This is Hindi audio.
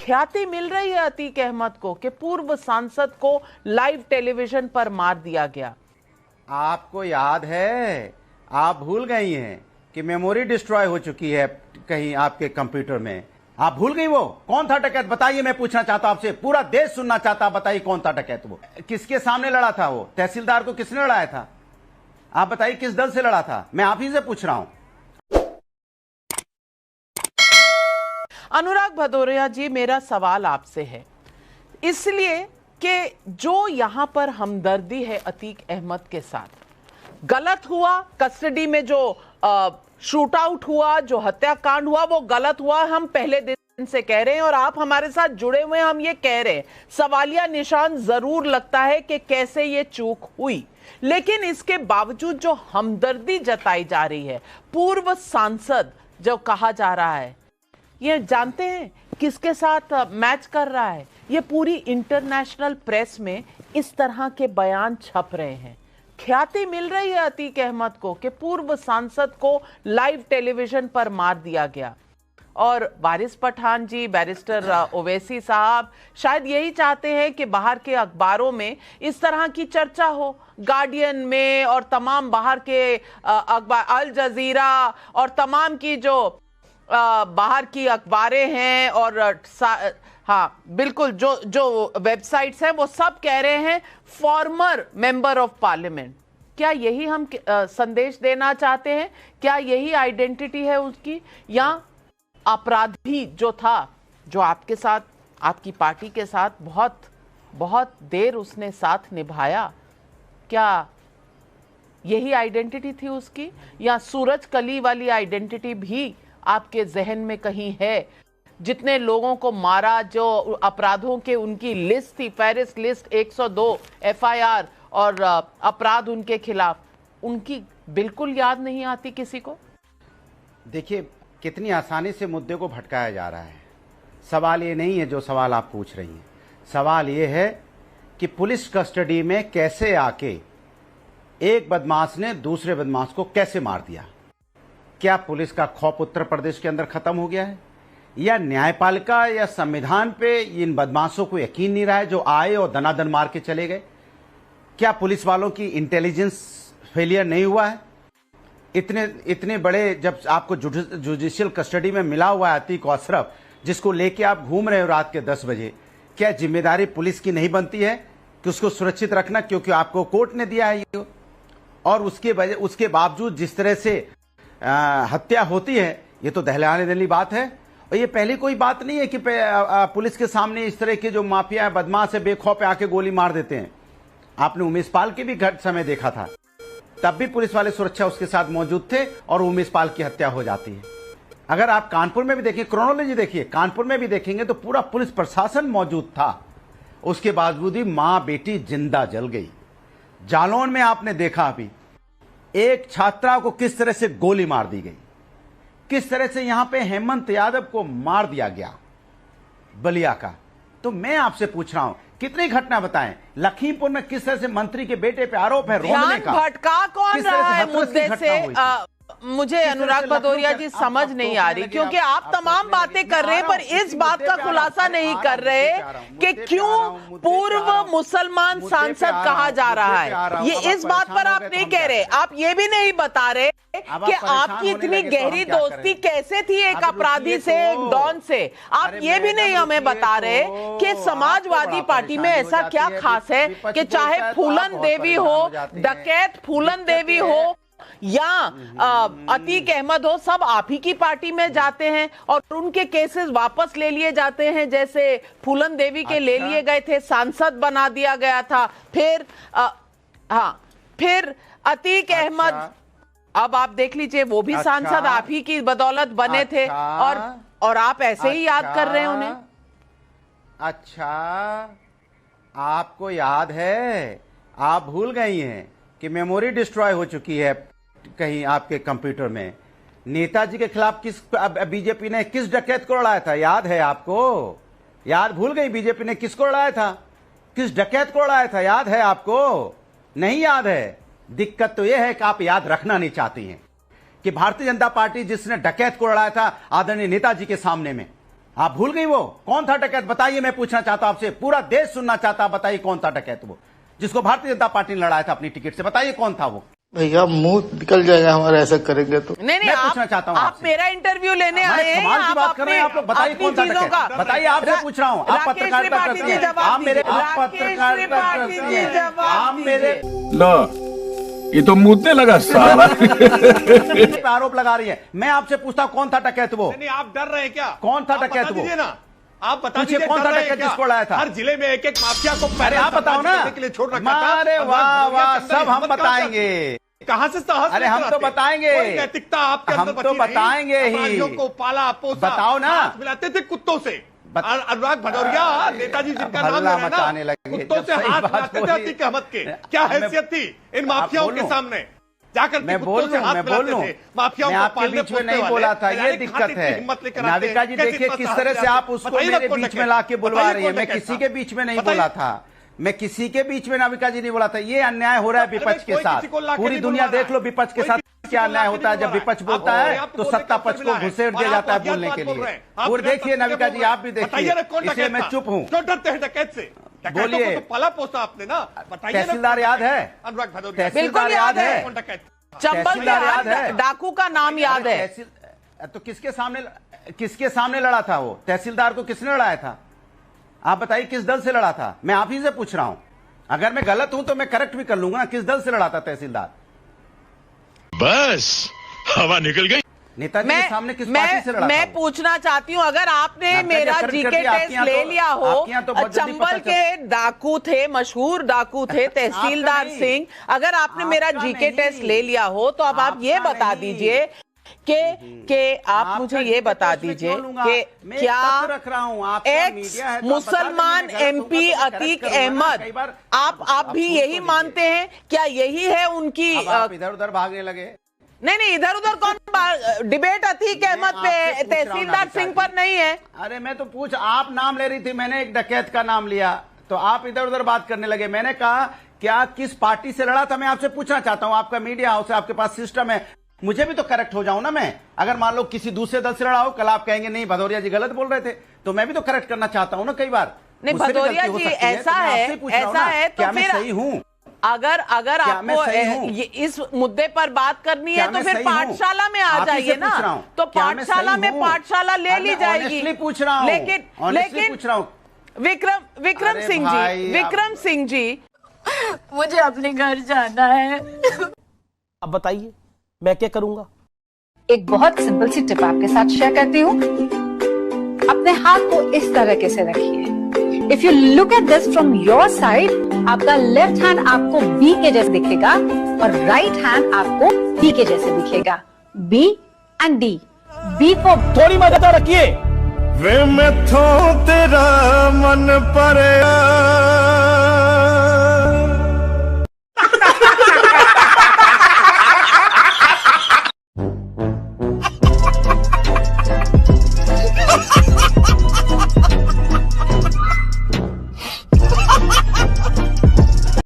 ख्याति मिल रही है अतीक अहमद को कि पूर्व सांसद को लाइव टेलीविजन पर मार दिया गया। आपको याद है, आप भूल गई हैं कि मेमोरी डिस्ट्रॉय हो चुकी है कहीं आपके कंप्यूटर में। आप भूल गई वो कौन था डकैत? बताइए, मैं पूछना चाहता हूं आपसे, पूरा देश सुनना चाहता। बताइए कौन था डकैत? वो किसके सामने लड़ा था? वो तहसीलदार को किसने लड़ाया था? आप बताइए किस दल से लड़ा था? मैं आप ही से पूछ रहा हूं। अनुराग भदौरिया जी, मेरा सवाल आपसे है इसलिए कि जो यहां पर हमदर्दी है अतीक अहमद के साथ, गलत हुआ। कस्टडी में जो शूट आउट हुआ, जो हत्याकांड हुआ, वो गलत हुआ। हम पहले दिन से कह रहे हैं और आप हमारे साथ जुड़े हुए हैं, हम ये कह रहे हैं। सवालिया निशान जरूर लगता है कि कैसे ये चूक हुई, लेकिन इसके बावजूद जो हमदर्दी जताई जा रही है, पूर्व सांसद जो कहा जा रहा है, ये जानते हैं किसके साथ मैच कर रहा है? ये पूरी इंटरनेशनल प्रेस में इस तरह के बयान छप रहे हैं। ख्याति मिल रही है अतीक अहमद को कि पूर्व सांसद को लाइव टेलीविजन पर मार दिया गया। और वारिस पठान जी, बैरिस्टर ओवैसी साहब शायद यही चाहते हैं कि बाहर के अखबारों में इस तरह की चर्चा हो, गार्डियन में और तमाम बाहर के अखबार, अल जजीरा और तमाम की जो बाहर की अखबारें हैं और हाँ बिल्कुल जो वेबसाइट्स हैं, वो सब कह रहे हैं फॉर्मर मेंबर ऑफ पार्लियामेंट। क्या यही हम संदेश देना चाहते हैं? क्या यही आइडेंटिटी है उसकी? या अपराधी जो था, जो आपके साथ, आपकी पार्टी के साथ बहुत बहुत देर उसने साथ निभाया, क्या यही आइडेंटिटी थी उसकी? या सूरज कली वाली आइडेंटिटी भी आपके जहन में कहीं है? जितने लोगों को मारा, जो अपराधों के उनकी लिस्ट थी, फेरिस लिस्ट 102 एफआईआर और अपराध उनके खिलाफ, उनकी बिल्कुल याद नहीं आती किसी को? देखिए कितनी आसानी से मुद्दे को भटकाया जा रहा है। सवाल ये नहीं है जो सवाल आप पूछ रही हैं। सवाल ये है कि पुलिस कस्टडी में कैसे आके एक बदमाश ने दूसरे बदमाश को कैसे मार दिया। क्या पुलिस का खौफ उत्तर प्रदेश के अंदर खत्म हो गया है, या न्यायपालिका या संविधान पे इन बदमाशों को यकीन नहीं रहा है जो आए और दनादन मार के चले गए? क्या पुलिस वालों की इंटेलिजेंस फेलियर नहीं हुआ है? इतने बड़े, जब आपको जुडिशियल कस्टडी में मिला हुआ है अतीक अशरफ, जिसको लेके आप घूम रहे हो रात के 10 बजे, क्या जिम्मेदारी पुलिस की नहीं बनती है कि उसको सुरक्षित रखना? क्योंकि आपको कोर्ट ने दिया है ये, और उसके बावजूद जिस तरह से हत्या होती है, ये तो दहलाने वाली बात है। और ये पहली कोई बात नहीं है कि पुलिस के सामने इस तरह के जो माफिया बदमाश है बेखौफ पे आके गोली मार देते हैं। आपने उमेश पाल के भी घट समय देखा था, तब भी पुलिस वाले सुरक्षा उसके साथ मौजूद थे और उमेश पाल की हत्या हो जाती है। अगर आप कानपुर में भी देखिए, क्रोनोलॉजी देखिए, कानपुर में भी देखेंगे तो पूरा पुलिस प्रशासन मौजूद था, उसके बावजूद भी मां बेटी जिंदा जल गई। जालौन में आपने देखा अभी एक छात्रा को किस तरह से गोली मार दी गई, किस तरह से यहां पे हेमंत यादव को मार दिया गया बलिया का। तो मैं आपसे पूछ रहा हूं, कितनी घटना बताएं? लखीमपुर में किस तरह से मंत्री के बेटे पे आरोप है रोने का, भटका कौन रहा है मुद्दे से? मुझे अनुराग भदौरिया जी समझ नहीं आ रही, क्योंकि आप तमाम बातें कर रहे हैं पर इस बात का खुलासा नहीं कर रहे कि क्यों पूर्व मुसलमान सांसद कहा जा रहा है। ये इस बात पर आप नहीं कह रहे। आप ये भी नहीं बता रहे कि आपकी इतनी गहरी दोस्ती कैसे थी एक अपराधी से, एक डॉन से। आप ये भी नहीं हमें बता रहे कि समाजवादी पार्टी में ऐसा क्या खास है कि चाहे फूलन देवी हो, डकैत फूलन देवी हो या अतीक अहमद हो, सब आप ही की पार्टी में जाते हैं और उनके केसेस वापस ले लिए जाते हैं। जैसे फूलन देवी के ले लिए गए थे, सांसद बना दिया गया था, फिर फिर अतीक अहमद, अब आप देख लीजिए वो भी सांसद आप ही की बदौलत बने थे और आप ऐसे ही याद कर रहे हैं उन्हें। अच्छा, आपको याद है, आप भूल गई हैं कि मेमोरी डिस्ट्रॉय हो चुकी है कहीं आपके कंप्यूटर में। नेताजी के खिलाफ बीजेपी ने किस डकैत को लड़ाया था, याद है आपको? याद भूल गई? बीजेपी ने किसको लड़ाया था, किस डकैत को लड़ाया था, याद है आपको? नहीं याद है। दिक्कत तो यह है कि आप याद रखना नहीं चाहती हैं कि भारतीय जनता पार्टी जिसने डकैत को लड़ाया था आदरणीय नेताजी के सामने में, आप भूल गई? वो कौन था डकैत बताइए, मैं पूछना चाहता हूं आपसे, पूरा देश सुनना चाहता, बताइए कौन था डकैत वो जिसको भारतीय जनता पार्टी ने लड़ाया था अपनी टिकट से, बताइए कौन था वो? भैया मुंह निकल जाएगा हमारा ऐसा करेंगे तो। नहीं मैं पूछना चाहता हूं आप मेरा इंटरव्यू लेने आए हैं, कमाल की बात कर रहे हैं आप लोग, बताइए कौन था डकैत, बताइए, आपसे पूछ रहा हूं, आप पत्रकारिता करते हैं, आप मेरे पत्रकारिता करते हैं, आप मेरे लो ये तो मुद्दे लगा साला पे आरोप लगा रही है। मैं आपसे पूछता हूं कौन था डकैत वो? नहीं, आप डर रहे हैं क्या? कौन था डकैत वो? ना आप बता पूछिए दीजिए, कौन था डर रहे हैं डकैत क्या? जिसको लाया था? हर जिले में एक एक माफिया को अरे आप बताओ ना, के लिए छोड़ रखा था। अरे वाह वाह, सब हम बताएंगे। कहां से साहस? अरे हम तो बताएंगे, नैतिकता आपके अंदर हम तो बताएंगे ही। अपराधियों को पाला पोसा, बताओ ना। हाथ मिलाते थे कुत्तों से। अनुराग भदौरिया नेताजी जिनका नाम ले रहे मचाने हैं ना, लगे। कुत्तों जब से सही हाथ बात मिलाते थे बोली। अतीक अहमद के। क्या हैसियत थी इन माफियाओं के सामने? जाकर मैं बोल लूं, मैं बोल लूं, मैं आपके बीच में नहीं बोला था, ये दिक्कत है। नाविका जी देखिए किस तरह से आप उसको मेरे बीच में लाके बुलवा रही है। मैं किसी के बीच में नहीं बोला था, मैं किसी के बीच में नाविका जी नहीं बोला था। ये अन्याय हो रहा है विपक्ष के साथ, पूरी दुनिया देख लो विपक्ष के साथ क्या अन्याय होता है। जब विपक्ष बोलता है तो सत्ता पक्ष को घुसेड़ दिया जाता है बोलने के लिए। और देखिए नाविका जी, आप भी देखिए, इसलिए मैं चुप हूं। क्यों डरते हैं डकैत से? बोलिए, पाला पोसा आपने ना, बताइए। तहसीलदार याद है? अनुराग भदौरिया तहसीलदार याद है? चंबल के डाकू का नाम याद है? तो किसके सामने लड़ा था वो? तहसीलदार को किसने लड़ाया था? आप बताइए किस दल से लड़ा था? मैं आप ही से पूछ रहा हूं, अगर मैं गलत हूं तो मैं करेक्ट भी कर लूंगा ना। किस दल से लड़ा था तहसीलदार? बस हवा निकल गई। नेताजी के सामने किस पार्टी से लड़ा था? मैं पूछना चाहती हूँ, अगर आपने मेरा जीके टेस्ट ले लिया हो, चंबल के डाकू थे, मशहूर डाकू थे तहसीलदार सिंह, अगर आपने मेरा जीके टेस्ट ले लिया हो तो अब आप ये बता दीजिए कि आप मुझे ये बता दीजिए कि क्या एक्स मुसलमान एमपी अतीक अहमद, आप भी यही मानते हैं? क्या यही है उनकी? इधर उधर भागने लगे। नहीं, इधर उधर कौन? डिबेट अतीक अहमद पे, तहसीलदार सिंह पर नहीं है। अरे मैं तो आप नाम ले रही थी, मैंने एक डकैत का नाम लिया तो आप इधर उधर बात करने लगे। मैंने कहा क्या किस पार्टी से लड़ा था, मैं आपसे पूछना चाहता हूं। आपका मीडिया हाउस है, आपके पास सिस्टम है, मुझे भी तो करेक्ट हो जाऊं ना मैं। अगर मान लो किसी दूसरे दल से लड़ा हो, कल आप कहेंगे नहीं भदौरिया जी गलत बोल रहे थे, तो मैं भी तो करेक्ट करना चाहता हूं ना कई बार। नहीं भदौरिया जी, ऐसा है तो फिर सही हूं? अगर आपको इस मुद्दे पर बात करनी है तो फिर पाठशाला में आ जाइए ना, तो पाठशाला में पाठशाला ले ली जाएगी। पूछ रहा हूं, लेकिन पूछ रहा हूं। विक्रम सिंह जी, मुझे अपने घर जाना है। अब बताइए मैं क्या करूंगा? एक बहुत सिंपल सी टिप आपके साथ शेयर करती हूँ। अपने हाथ को इस तरह से रखिए। If you look at this from your side, आपका लेफ्ट हैंड आपको बी के जैसे दिखेगा और राइट हैंड आपको डी के जैसे दिखेगा। B and D. बी फॉर थोड़ी मदद रखिए। वे मैं तेरा मन पर